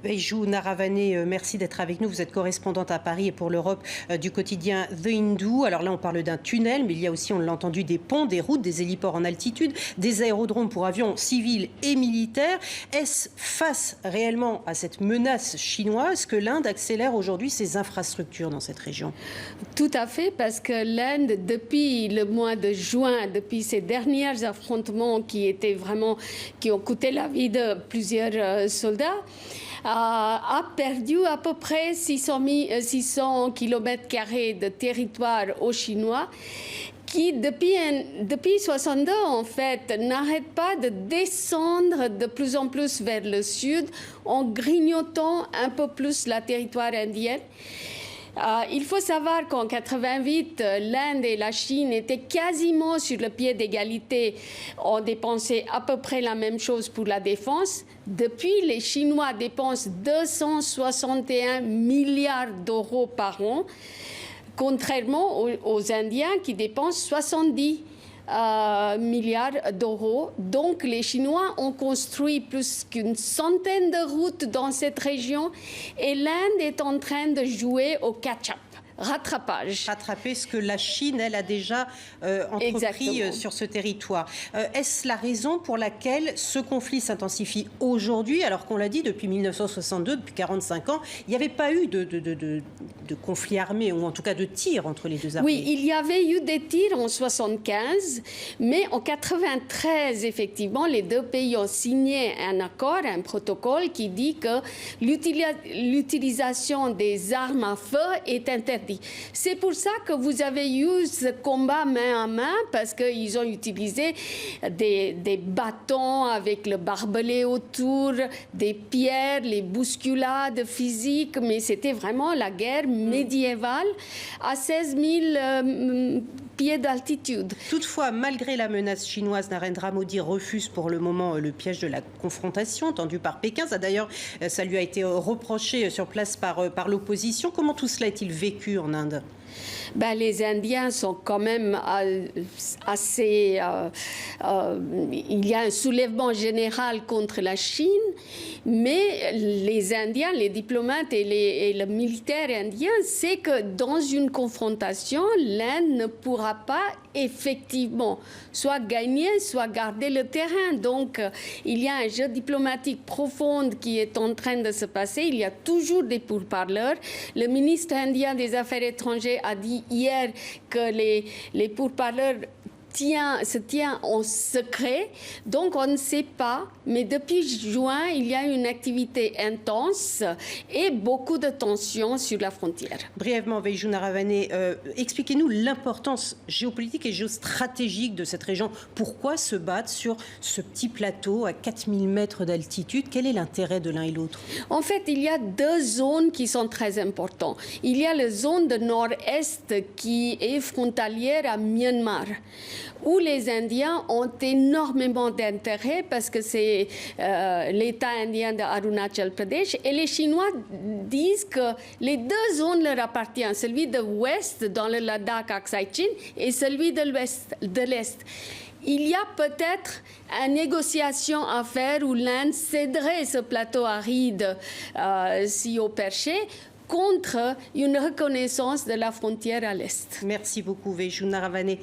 Veiju Naravane, merci d'être avec nous. Vous êtes correspondante à Paris et pour l'Europe du quotidien The Hindu. Alors là, on parle d'un tunnel, mais il y a aussi, on l'a entendu, des ponts, des routes, des héliports en altitude, des aérodromes pour avions civils et militaires. Est-ce face réellement à cette menace chinoise que l'Inde accélère aujourd'hui ses infrastructures dans cette région? Tout à fait, parce que l'Inde, depuis le mois de juin, depuis ces derniers affrontements qui ont coûté la vie de plusieurs soldats, a perdu à peu près 600 km² de territoire aux Chinois qui, depuis 62, en fait, n'arrête pas de descendre de plus en plus vers le sud en grignotant un peu plus le territoire indien. Il faut savoir qu'en 88, l'Inde et la Chine étaient quasiment sur le pied d'égalité. On dépensait à peu près la même chose pour la défense. Depuis, les Chinois dépensent 261 milliards d'euros par an, contrairement aux Indiens qui dépensent 70 milliards d'euros. Donc, les Chinois ont construit plus qu'une centaine de routes dans cette région et l'Inde est en train de jouer au catch-up. Rattraper ce que la Chine, elle, a déjà entrepris sur ce territoire. Est-ce la raison pour laquelle ce conflit s'intensifie aujourd'hui, alors qu'on l'a dit, depuis 1962, depuis 45 ans, il n'y avait pas eu de conflit armé, ou en tout cas de tirs entre les deux armées? Oui, il y avait eu des tirs en 1975, mais en 1993, effectivement, les deux pays ont signé un accord, un protocole qui dit que l'utilisation des armes à feu est interdite. C'est pour ça que vous avez eu ce combat main à main, parce qu'ils ont utilisé des bâtons avec le barbelé autour, des pierres, les bousculades physiques, mais c'était vraiment la guerre médiévale à 16 000 pieds d'altitude. Toutefois, malgré la menace chinoise, Narendra Modi refuse pour le moment le piège de la confrontation tendu par Pékin. Ça lui a été reproché sur place par l'opposition. Comment tout cela est-il vécu en Inde? Les Indiens sont quand même assez... il y a un soulèvement général contre la Chine, mais les Indiens, les diplomates et le militaire indien, c'est que dans une confrontation, l'Inde ne pourra pas effectivement soit gagner, soit garder le terrain. Donc, il y a un jeu diplomatique profond qui est en train de se passer. Il y a toujours des pourparlers. Le ministre indien des Affaires étrangères a dit hier que les pourparlers se tient en secret, donc on ne sait pas, mais depuis juin, il y a une activité intense et beaucoup de tensions sur la frontière. Brièvement, Veiju Naravane, expliquez-nous l'importance géopolitique et géostratégique de cette région. Pourquoi se battre sur ce petit plateau à 4000 mètres d'altitude? Quel est l'intérêt de l'un et l'autre? En fait, il y a deux zones qui sont très importantes. Il y a la zone de nord-est qui est frontalière à Myanmar, où les Indiens ont énormément d'intérêt parce que c'est l'État indien de Arunachal Pradesh, et les Chinois disent que les deux zones leur appartiennent, celui de l'ouest dans le Ladakh Aksai Chin et celui de l'est. Il y a peut-être une négociation à faire où l'Inde céderait ce plateau aride si haut perché contre une reconnaissance de la frontière à l'est. Merci beaucoup, Veiju Naravane.